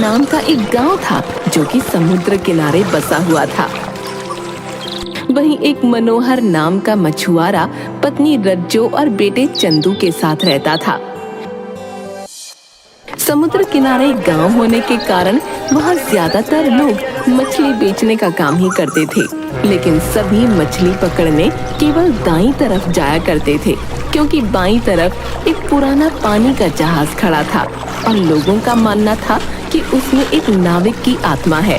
नाम का एक गांव था जो कि समुद्र किनारे बसा हुआ था। वहीं एक मनोहर नाम का मछुआरा पत्नी रज्जो और बेटे चंदू के साथ रहता था। समुद्र किनारे गांव होने के कारण वहां ज्यादातर लोग मछली बेचने का काम ही करते थे, लेकिन सभी मछली पकड़ने केवल दाईं तरफ जाया करते थे, क्योंकि बाईं तरफ एक पुराना पानी का जहाज खड़ा था और लोगों का मानना था कि उसमें एक नाविक की आत्मा है।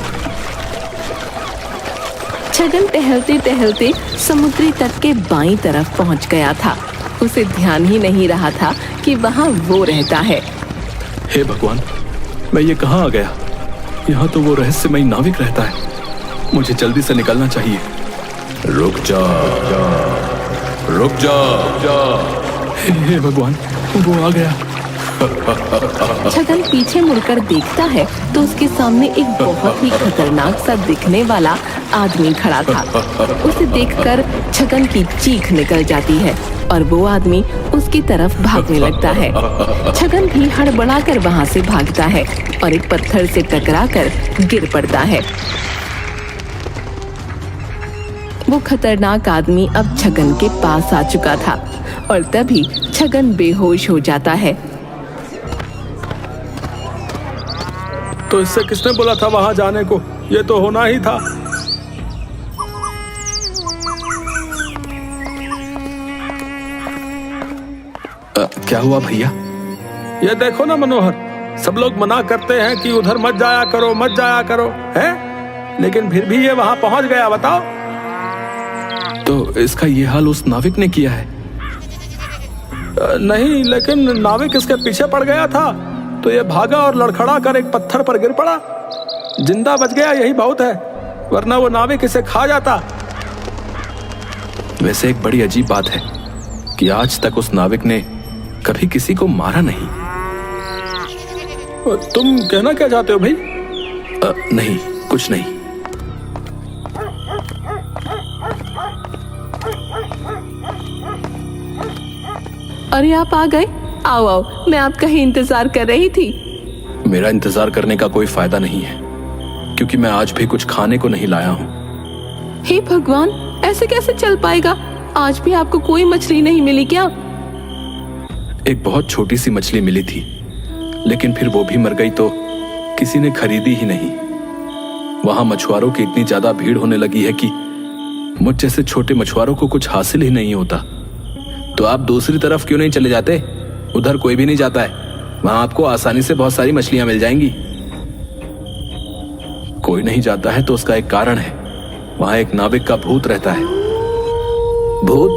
छगन टहलते टहलते समुद्री तट के बाईं तरफ पहुंच गया था। उसे ध्यान ही नहीं रहा था कि वहां वो रहता है। हे भगवान, मैं ये कहाँ आ गया? यहाँ तो वो रहस्यमयी नाविक रहता है। मुझे जल्दी से निकलना चाहिए। रुक जा, रुक जा। हे भगवान, वो आ गया। छगन पीछे मुड़कर देखता है तो उसके सामने एक बहुत ही खतरनाक सा दिखने वाला आदमी खड़ा था। उसे देखकर छगन की चीख निकल जाती है और वो आदमी उसकी तरफ भागने लगता है। छगन भी हड़बड़ाकर वहां से भागता है और एक पत्थर से टकराकर गिर पड़ता है। वो खतरनाक आदमी अब छगन के पास आ चुका था और तभी छगन बेहोश हो जाता है। तो इससे किसने बोला था वहां जाने को? ये तो होना ही था। क्या हुआ भैया? ये देखो ना मनोहर, सब लोग मना करते हैं कि उधर मत जाया करो, मत जाया करो, हैं? लेकिन फिर भी ये वहां पहुंच गया। बताओ। तो इसका ये हाल उस नाविक ने किया है? नहीं, लेकिन नाविक इसके पीछे पड़ गया था तो ये भागा और लड़खड़ा कर एक पत्थर पर गिर पड़ा। जिंदा बच गया, यही बहुत है, वरना वो नाविक इसे खा जाता। वैसे एक बड़ी अजीब बात है कि आज तक उस नाविक ने कभी किसी को मारा नहीं। तुम कहना क्या चाहते हो भाई? नहीं, कुछ नहीं। अरे आप आ गए? आओ आओ, मैं आपका ही इंतजार कर रही थी। मेरा इंतजार करने का कोई फायदा नहीं है, क्योंकि मैं आज भी कुछ खाने को नहीं लाया हूँ। हे भगवान, ऐसे कैसे चल पाएगा? आज भी आपको कोई मछली नहीं मिली क्या? एक बहुत छोटी सी मछली मिली थी, लेकिन फिर वो भी मर गई तो किसी ने खरीदी ही नहीं। वहां मछुआरों की इतनी ज्यादा भीड़ होने लगी है कि मुझ जैसे छोटे मछुआरों को कुछ हासिल ही नहीं होता। तो आप दूसरी तरफ क्यों नहीं चले जाते? उधर कोई भी नहीं जाता है, वहां आपको आसानी से बहुत सारी मछलियां मिल जाएंगी। कोई नहीं जाता है तो उसका एक कारण है। वहां एक नाविक का भूत रहता है। भूत?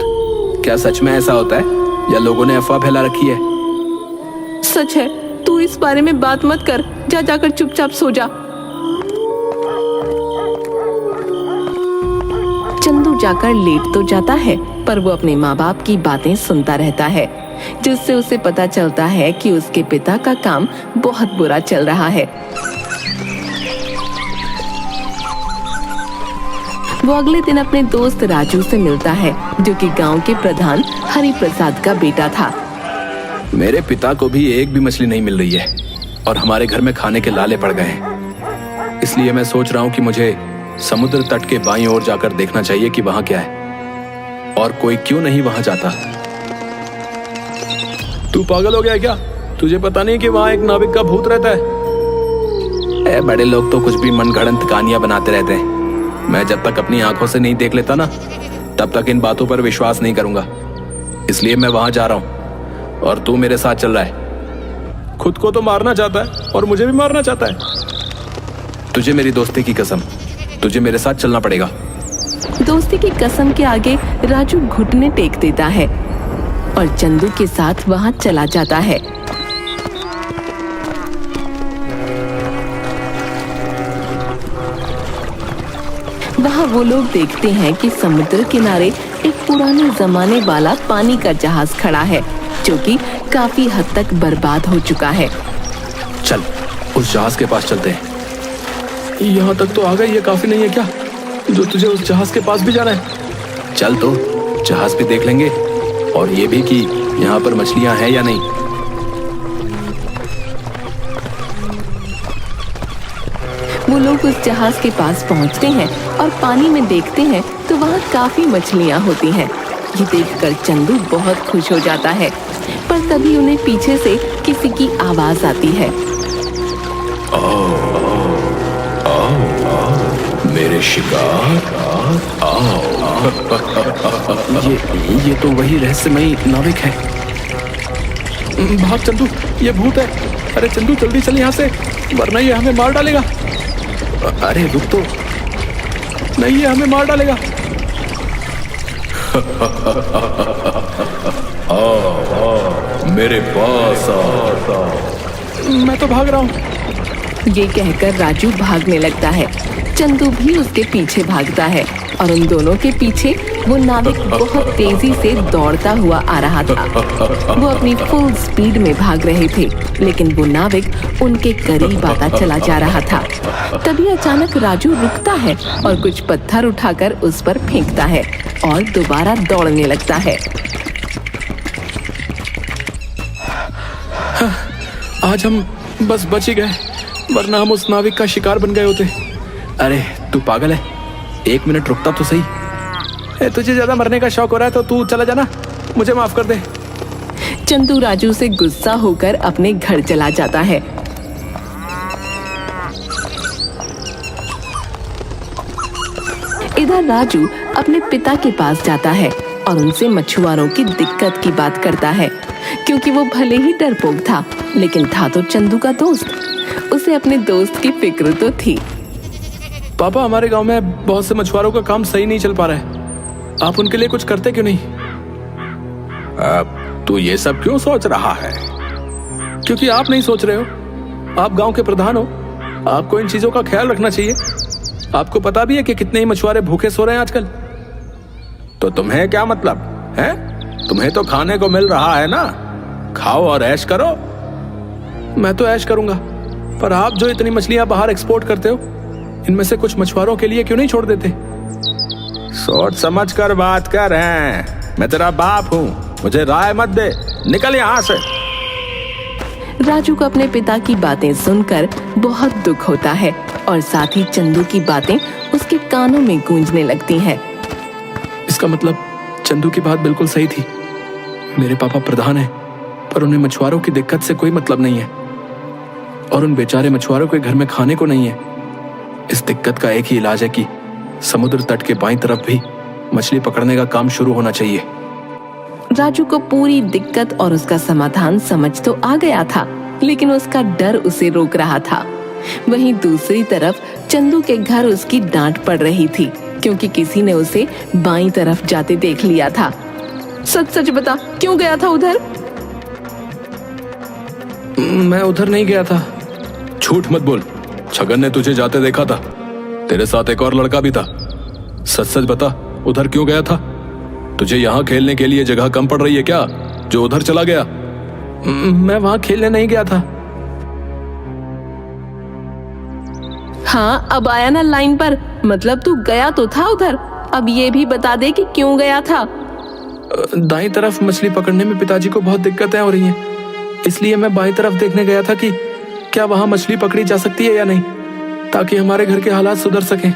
क्या सच में ऐसा होता है या लोगों ने अफवाह फैला रखी है? सच है। तू इस बारे में बात मत कर, जा जाकर चुपचाप सो जा। चंदू जाकर लेट तो जाता है, पर वो अपने माँ बाप की बातें सुनता रहता है, जिससे उसे पता चलता है कि उसके पिता का काम बहुत बुरा चल रहा है। वो अगले दिन अपने दोस्त राजू से मिलता है, जो कि गांव के प्रधान हरि प्रसाद का बेटा था। मेरे पिता को भी एक भी मछली नहीं मिल रही है और हमारे घर में खाने के लाले पड़ गए हैं। इसलिए मैं सोच रहा हूँ कि मुझे समुद्र तट के बाईं ओर जाकर देखना चाहिए कि वहां क्या है और कोई क्यों नहीं वहां जाता। तू पागल हो गया क्या? तुझे पता नहीं कि वहां एक नाविक का भूत रहता है? बड़े लोग तो कुछ भी मनगढ़ंत कहानियां बनाते रहते हैं। मैं जब तक अपनी आंखों से नहीं देख लेता ना, तब तक इन बातों पर विश्वास नहीं करूंगा। इसलिए मैं वहां जा रहा हूं और तू मेरे साथ चल रहा है। खुद को तो मारना चाहता है और मुझे भी मारना चाहता है। तुझे मेरी दोस्ती की कसम, तुझे मेरे साथ चलना पड़ेगा। दोस्ती की कसम के आगे राजू घुटने टेक देता है और चंदू के साथ वहां चला जाता है। वहां वो लोग देखते हैं कि समुद्र किनारे एक पुराने जमाने वाला पानी का जहाज खड़ा है, जो कि काफी हद तक बर्बाद हो चुका है। चल उस जहाज के पास चलते हैं। यहाँ तक तो आ गए, ये काफी नहीं है क्या जो तुझे उस जहाज के पास भी जाना है? चल तो जहाज भी देख लेंगे और ये भी कि यहाँ पर मछलियां हैं या नहीं। वो लोग उस जहाज के पास पहुंचते हैं और पानी में देखते हैं तो वहाँ काफी मछलियाँ होती हैं। ये देखकर चंदू बहुत खुश हो जाता है, पर तभी उन्हें पीछे से किसी की आवाज आती है। मेरे शिकार आओ। ये तो वही रहस्यमयी नाविक है। भाग चंदू, ये भूत है। अरे चंदू जल्दी चल यहाँ से, वरना ये हमें मार डालेगा। अरे रुक तो, नहीं ये हमें मार डालेगा। मेरे पास आ। मैं तो भाग रहा हूँ। ये कहकर राजू भागने लगता है। चंदू भी उसके पीछे भागता है और उन दोनों के पीछे वो नाविक बहुत तेजी से दौड़ता हुआ आ रहा था। वो अपनी फुल स्पीड में भाग रहे थे, लेकिन वो नाविक उनके करीब आता चला जा रहा था। तभी अचानक राजू रुकता है और कुछ पत्थर उठाकर उस पर फेंकता है और दोबारा दौड़ने लगता है। आज हम बस बच ही गए, वरना हम उस नाविक का शिकार बन गए होते। अरे तू पागल है, 1 मिनट रुकता तो सही। तुझे ज्यादा मरने का शौक हो रहा है तो तू चला जाना, मुझे माफ कर दे। चंदू राजू से गुस्सा होकर अपने घर चला जाता है। इधर राजू अपने पिता के पास जाता है और उनसे मछुआरों की दिक्कत की बात करता है, क्योंकि वो भले ही डरपोक था, लेकिन था तो चंदू का दोस्त। उसे अपने दोस्त की फिक्र तो थी। पापा, हमारे गांव में बहुत से मछुआरों का काम सही नहीं चल पा रहा है, आप उनके लिए कुछ करते क्यों नहीं? तू ये सब क्यों सोच रहा है? क्योंकि आप नहीं सोच रहे हो, आप गांव के प्रधान हो, आपको इन चीजों का ख्याल रखना चाहिए। आपको पता भी है कि कितने ही मछुआरे भूखे सो रहे हैं आजकल। तो तुम्हें क्या मतलब है? तुम्हें तो खाने को मिल रहा है ना, खाओ और ऐश करो। मैं तो ऐश करूंगा, पर आप जो इतनी मछलियां बाहर एक्सपोर्ट करते हो, इनमें से कुछ मछुआरों के लिए क्यों नहीं छोड़ देते? सोच समझ कर बात कर हैं। मैं तेरा बाप हूँ, मुझे राय मत दे, निकल यहाँ से। राजू को अपने पिता की बातें सुनकर बहुत दुख होता है और साथ ही चंदू की बातें उसके कानों में गूंजने लगती हैं। इसका मतलब चंदू की बात बिल्कुल सही थी। मेरे पापा प्रधान हैं, पर उन्हें मछुआरों की दिक्कत से कोई मतलब नहीं है, और उन बेचारे मछुआरों के घर में खाने को नहीं है। इस दिक्कत का एक ही इलाज है कि समुद्र तट के बाईं तरफ भी मछली पकड़ने का काम शुरू होना चाहिए। राजू को पूरी दिक्कत और उसका समाधान समझ तो आ गया था, लेकिन उसका डर उसे रोक रहा था। वहीं दूसरी तरफ चंदू के घर उसकी डांट पड़ रही थी, क्योंकि किसी ने उसे बाईं तरफ जाते देख लिया था। सच सच बता, क्यों गया था उधर? मैं उधर नहीं गया था। झूठ मत बोल, छगन ने तुझे जाते देखा था, तेरे साथ एक और लड़का भी था। सच सच बता, उधर क्यों गया था? तुझे यहाँ खेलने के लिए जगह कम पड़ रही है क्या, जो उधर चला गया? मैं वहां खेलने नहीं गया था। हाँ, अब आया ना लाइन पर। मतलब तू गया तो था उधर, अब ये भी बता दे कि क्यों गया था। दाईं तरफ मछली पकड़ने में पिताजी को बहुत दिक्कतें हो रही हैं, इसलिए मैं बाईं तरफ देखने गया था कि क्या वहां मछली पकड़ी जा सकती है या नहीं, ताकि हमारे घर के हालात सुधर सकें।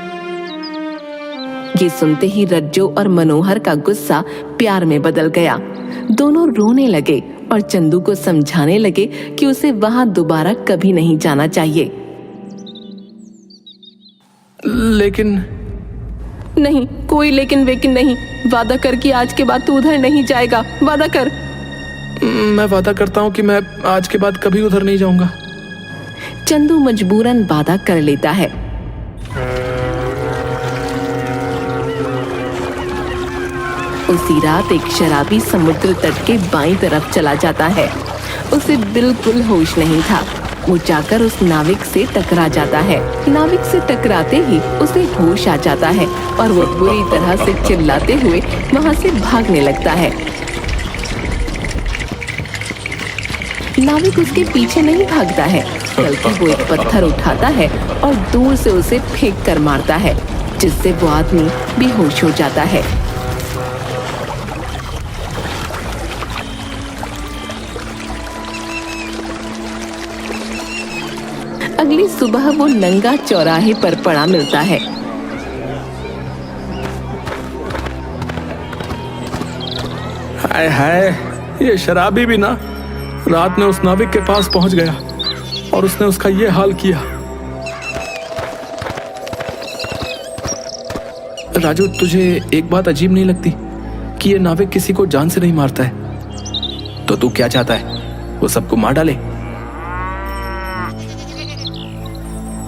ये सुनते ही रज्जो और मनोहर का गुस्सा प्यार में बदल गया। दोनों रोने लगे और चंदू को समझाने लगे कि उसे वहां दोबारा कभी नहीं जाना चाहिए। लेकिन नहीं, कोई लेकिन वेकिन नहीं। वादा कर कि आज के बाद तू उधर नहीं जाएगा। वादा कर। मैं वादा करता हूँ कि मैं आज के बाद कभी उधर नहीं जाऊंगा। चंदू मजबूरन वादा कर लेता है। उसी रात एक शराबी समुद्र तट के बाईं तरफ चला जाता है। उसे बिल्कुल होश नहीं था। वो जाकर उस नाविक से टकरा जाता है। नाविक से टकराते ही उसे होश आ जाता है और वो बुरी तरह से चिल्लाते हुए वहां से भागने लगता है। नाविक उसके पीछे नहीं भागता है, बल्कि वो एक पत्थर उठाता है और दूर से उसे फेंक कर मारता है, जिससे वो आदमी बेहोश हो जाता है। अगली सुबह वो नंगा चौराहे पर पड़ा मिलता है। हाय हाय, ये शराबी भी ना रात में उस नाविक के पास पहुंच गया और उसने उसका ये हाल किया। राजू, तुझे एक बात अजीब नहीं लगती कि ये नाविक किसी को जान से नहीं मारता है? तो तू क्या चाहता है, वो सबको मार डाले?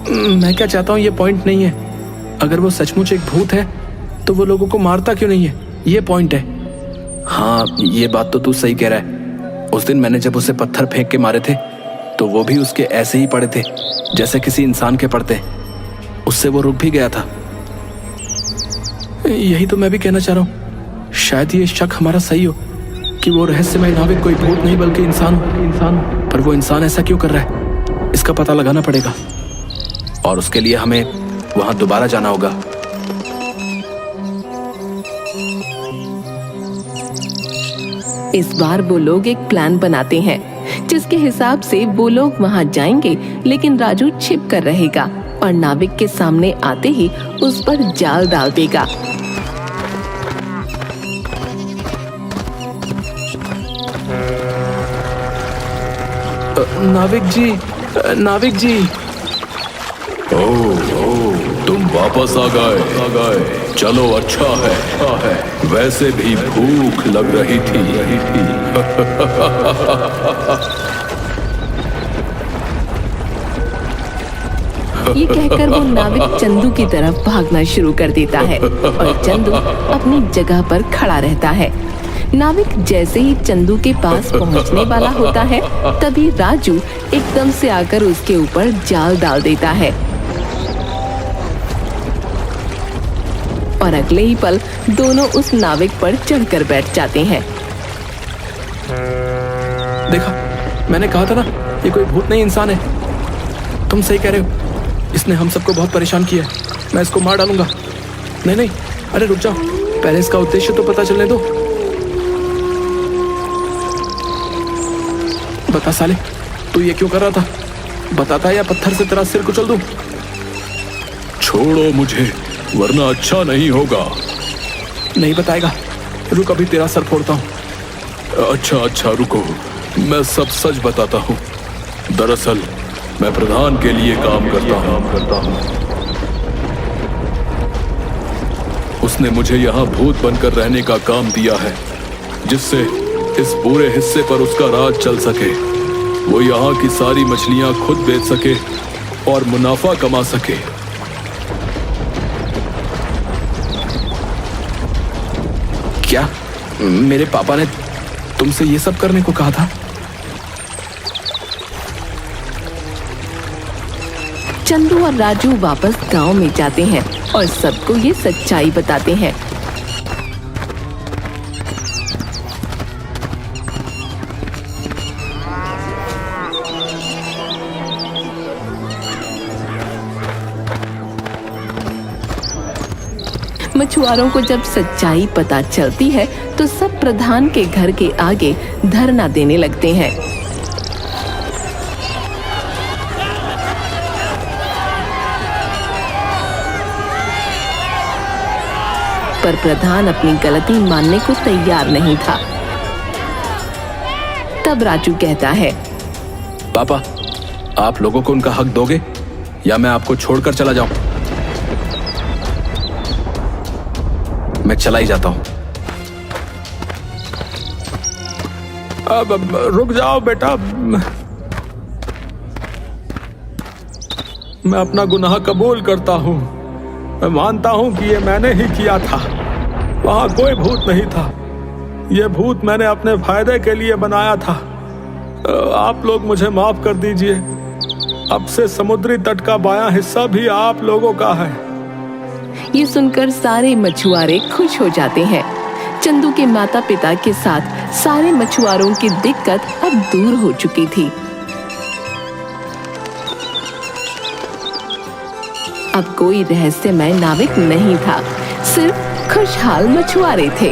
मैं क्या चाहता हूँ ये पॉइंट नहीं है। अगर वो सचमुच एक भूत है तो वो लोगों को मारता क्यों नहीं है, ये पॉइंट है। हाँ, ये बात तो तू सही कह रहा है। उस दिन मैंने जब उसे पत्थर फेंक के मारे थे तो वो भी उसके ऐसे ही पड़े थे जैसे किसी इंसान के पड़ते। उससे वो रुक भी गया था। यही तो मैं भी कहना चाह रहा हूँ। शायद ये शक हमारा सही हो कि वो रहस्यमय नाविक कोई भूत नहीं बल्कि इंसान। पर वो इंसान ऐसा क्यों कर रहा है, इसका पता लगाना पड़ेगा और उसके लिए हमें वहां दोबारा जाना होगा। इस बार वो लोग एक प्लान बनाते हैं जिसके हिसाब से वो लोग वहां जाएंगे, लेकिन राजू छिप कर रहेगा और नाविक के सामने आते ही उस पर जाल डाल देगा। नाविक जी। ओह, तुम वापस आ गए। चलो, अच्छा है। वैसे भी भूख लग रही थी। ये कहकर वो नाविक चंदू की तरफ भागना शुरू कर देता है और चंदू अपनी जगह पर खड़ा रहता है। नाविक जैसे ही चंदू के पास पहुंचने वाला होता है तभी राजू एकदम से आकर उसके ऊपर जाल डाल देता है और अगले ही पल दोनों उस नाविक पर चढ़कर बैठ जाते हैं। देखा, मैंने कहा था ना, ये कोई भूत नहीं इंसान है। तुम सही कह रहे हो, इसने हम सबको बहुत परेशान किया है। मैं इसको मार डालूंगा। नहीं, अरे रुक जाओ, पहले इसका उद्देश्य तो पता चलने दो। बता साले, तू ये क्यों कर रहा था? बताता या पत्थर से तेरा सिर कुचल दूं? छोड़ो मुझे, वरना अच्छा नहीं होगा। नहीं बताएगा, रुक अभी तेरा सर फोड़ता हूँ। अच्छा, रुको, मैं सब सच बताता हूँ। दरअसल मैं प्रधान के लिए काम करता हूँ। उसने मुझे यहाँ भूत बनकर रहने का काम दिया है, जिससे इस पूरे हिस्से पर उसका राज चल सके। वो यहाँ की सारी मछलियाँ खुद बेच सके और मुनाफा कमा सके। क्या मेरे पापा ने तुमसे ये सब करने को कहा था? चंदू और राजू वापस गांव में जाते हैं और सबको ये सच्चाई बताते हैं। मछुआरों को जब सच्चाई पता चलती है तो सब प्रधान के घर के आगे धरना देने लगते हैं। पर प्रधान अपनी गलती मानने को तैयार नहीं था। तब राजू कहता है, पापा, आप लोगों को उनका हक दोगे या मैं आपको छोड़कर चला जाऊं? मैं चला ही जाता हूं। अब रुक जाओ बेटा, मैं अपना गुनाह कबूल करता हूं। मैं मानता हूं कि ये मैंने ही किया था। वहां कोई भूत नहीं था। ये भूत मैंने अपने फायदे के लिए बनाया था। आप लोग मुझे माफ कर दीजिए। अब से समुद्री तट का बायां हिस्सा भी आप लोगों का है। ये सुनकर सारे मछुआरे खुश हो जाते हैं। चंदू के माता पिता के साथ सारे मछुआरों की दिक्कत अब दूर हो चुकी थी। अब कोई रहस्यमय नाविक नहीं था, सिर्फ खुशहाल मछुआरे थे।